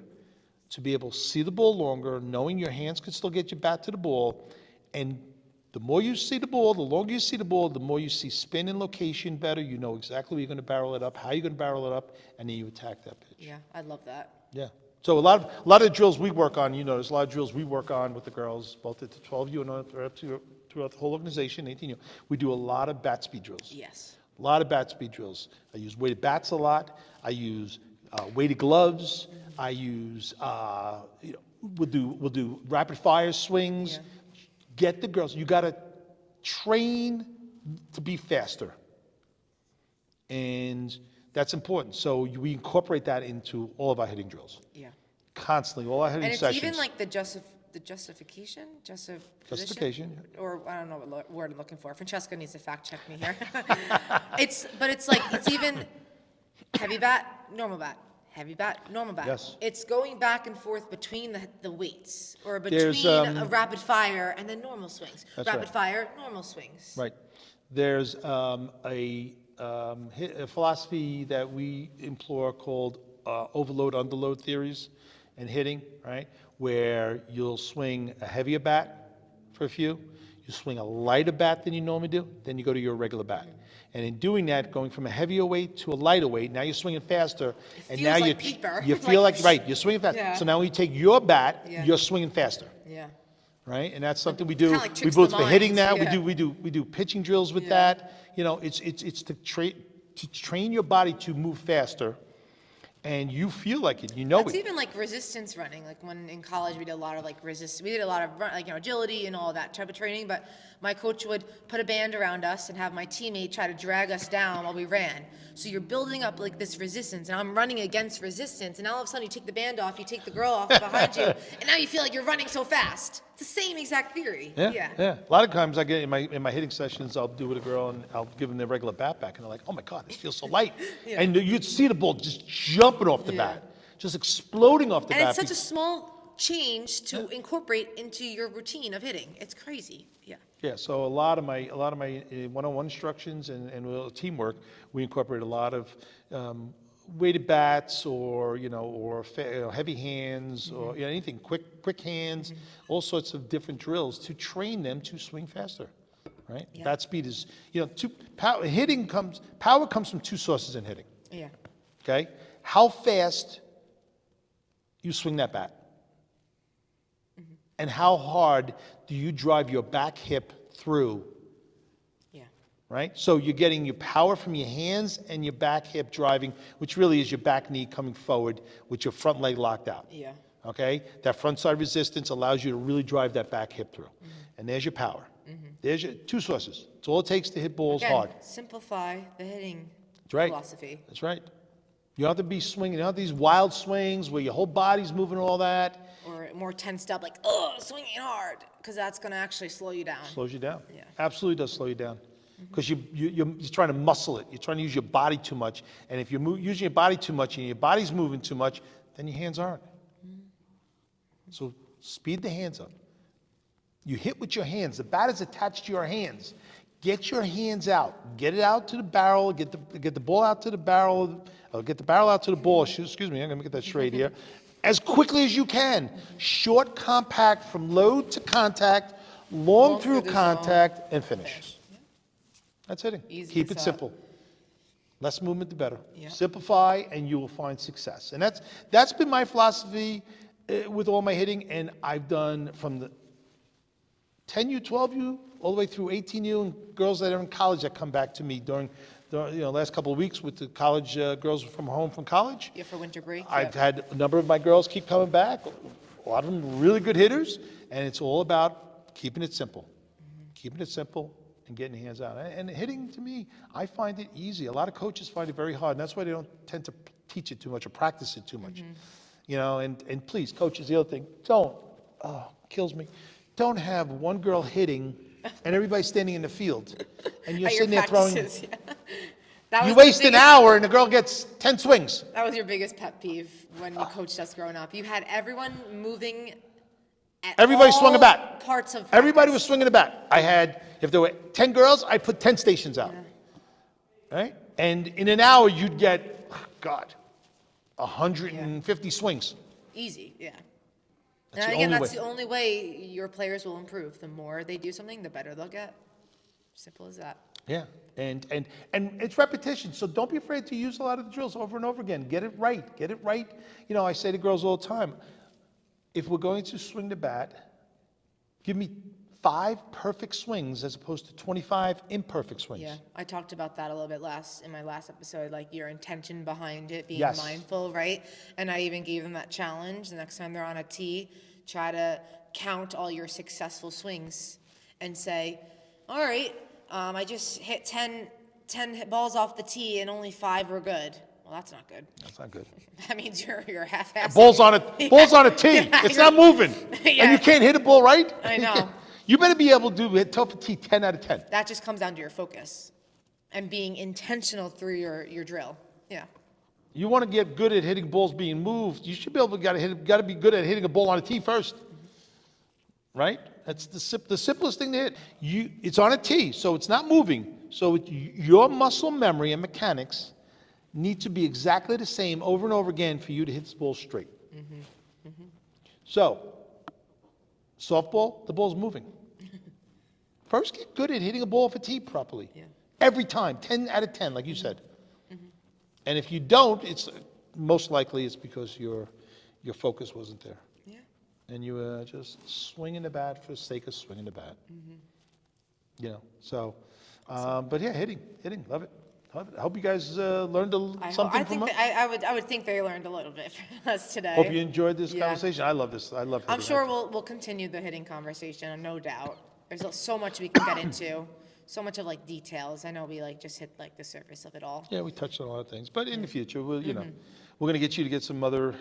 to be able to see the ball longer, knowing your hands could still get you back to the ball, and The more you see the ball, the longer you see the ball, the more you see spin and location better. You know exactly where you're going to barrel it up, how you're going to barrel it up, and then you attack that pitch. Yeah, I love that. Yeah. So a lot of the drills we work on, there's a lot of drills we work on with the girls, both at the 12U and up to throughout the whole organization, 18U. We do a lot of bat speed drills. Yes. A lot of bat speed drills. I use weighted bats a lot. I use weighted gloves. I use, we'll do rapid fire swings. Yeah. Get the girls. You got to train to be faster. And that's important. So we incorporate that into all of our hitting drills. Yeah. Constantly, all our hitting sessions. And it's even like the justification, Justification, yeah. or I don't know what word I'm looking for. Francesca needs to fact check me here. It's even heavy bat, normal bat, heavy bat, normal bat. Yes. It's going back and forth between the weights, or between a rapid fire and then normal swings. That's Rapid right. fire, normal swings. Right. There's a philosophy that we employ called overload, underload theories and hitting, right? Where you'll swing a heavier bat for a few, you swing a lighter bat than you normally do, then you go to your regular bat. And in doing that, going from a heavier weight to a lighter weight, now you're swinging faster, and now like paper. you feel like right, you're swinging faster. Yeah. So now when you take your bat, Yeah. you're swinging faster. Yeah. Right, and that's something we do. Kinda like We tricks both the for hitting mind, that. yeah. We do pitching drills with Yeah. that. It's to train your body to move faster, and you feel like it. That's it. even like resistance running. Like when in college we did a lot of like we did a lot of agility and all that type of training. But my coach would put a band around us and have my teammate try to drag us down while we ran. So you're building up like this resistance, and I'm running against resistance, and all of a sudden you take the band off, you take the girl off behind you, and now you feel like you're running so fast. It's the same exact theory. Yeah. A lot of times I get in my hitting sessions, I'll do with a girl and I'll give them their regular bat back, and they're like, "Oh my God, this feels so light." Yeah. And you'd see the ball just jumping off the bat, just exploding off the bat. And it's such a small change to incorporate into your routine of hitting. It's crazy. Yeah. Yeah, so a lot of my one-on-one instructions and teamwork, we incorporate a lot of weighted bats or heavy hands or anything quick hands, all sorts of different drills to train them to swing faster, right? Yeah. Bat speed is power comes from two sources in hitting. Yeah. Okay, how fast you swing that bat. And how hard do you drive your back hip through? Yeah. Right? So you're getting your power from your hands and your back hip driving, which really is your back knee coming forward with your front leg locked out. Yeah. Okay? That front side resistance allows you to really drive that back hip through. And there's your power. There's your two sources. It's all it takes to hit balls hard. Simplify the hitting right. philosophy. That's right. You don't have to be swinging. You don't have these wild swings where your whole body's moving and all that. Or more tensed up, like, swinging hard, because that's going to actually slow you down. Slows you down. Yeah. Absolutely does slow you down. Because you're trying to muscle it. You're trying to use your body too much. And if you're using your body too much and your body's moving too much, then your hands aren't. So speed the hands up. You hit with your hands. The bat is attached to your hands. Get your hands out. Get it out to the barrel. Get the ball out to the barrel. Get the barrel out to the ball. Excuse me, I'm going to get that straight here. As quickly as you can. Short, compact, from load to contact, long through contact, and finish. That's hitting. Easy Keep as it simple. Less movement, the better. Yeah. Simplify, and you will find success. And that's been my philosophy with all my hitting, and I've done from the 10U, 12U, all the way through 18U, and girls that are in college that come back to me during last couple of weeks with the college girls from home from college. Yeah, for winter break. I've had a number of my girls keep coming back. A lot of them really good hitters, and it's all about keeping it simple. Keeping it simple and getting your hands out. And hitting, to me, I find it easy. A lot of coaches find it very hard, and that's why they don't tend to teach it too much or practice it too much. And please, coaches, the other thing, kills me. Don't have one girl hitting and everybody standing in the field, and you're sitting there throwing. You waste an hour, and the girl gets 10 swings. That was your biggest pet peeve when you coached us growing up. You had everyone moving. Everybody swung a bat. Parts of everybody was practice. swinging a bat. I had, if there were 10 girls, I put 10 stations out. Right? And in an hour, you'd get, 150 swings. Easy, yeah. That's And the again, only that's way. the only way your players will improve. The more they do something, the better they'll get. Simple as that. Yeah, and it's repetition. So don't be afraid to use a lot of the drills over and over again. Get it right. Get it right. You know, I say to girls all the time, if we're going to swing the bat, give me 5 perfect swings as opposed to 25 imperfect swings. Yeah, I talked about that a little bit in my last episode, like your intention behind it, being Yes. mindful, right? And I even gave them that challenge. The next time they're on a tee, try to count all your successful swings and say, all right, I just hit 10 balls off the tee and only 5 were good. Well, that's not good. That's not good. That means you're half-assed. Ball's on a tee. It's not moving, Yeah. and you can't hit a ball right. I know. You better be able to hit tough tee 10 out of 10. That just comes down to your focus and being intentional through your drill. Yeah. You want to get good at hitting balls being moved. You should be able to got to be good at hitting a ball on a tee first, right? That's the simplest thing to hit. It's on a tee, so it's not moving. So your muscle memory and mechanics need to be exactly the same over and over again for you to hit this ball straight. So, softball, the ball's moving. First, get good at hitting a ball off a tee properly. Yeah. Every time, 10 out of 10, like you said. And if you don't, it's most likely it's because your focus wasn't there. Yeah. And you were just swinging the bat for the sake of swinging the bat. You know, so, but yeah, hitting, love it. Love it. I hope you guys learned something from us. I would think they learned a little bit from us today. Hope you enjoyed this Yeah. conversation. I love this. I love hitting. I'm sure we'll continue the hitting conversation, no doubt. There's so much we can get into, so much of like details. I know we like just hit like the surface of it all. Yeah, we touched on a lot of things, but in the future, we'll, you know, we're gonna get you to get some other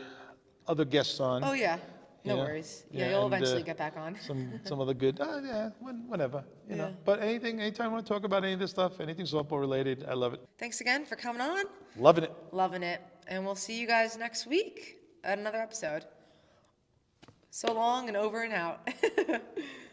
guests on. Oh yeah, no Yeah. worries. Yeah, Yeah, you'll and, eventually get back on. some other good, yeah, whenever, you know. Yeah. But anytime you want to talk about any of this stuff, anything softball related, I love it. Thanks again for coming on. Loving it. Loving it. And we'll see you guys next week at another episode. So long and over and out.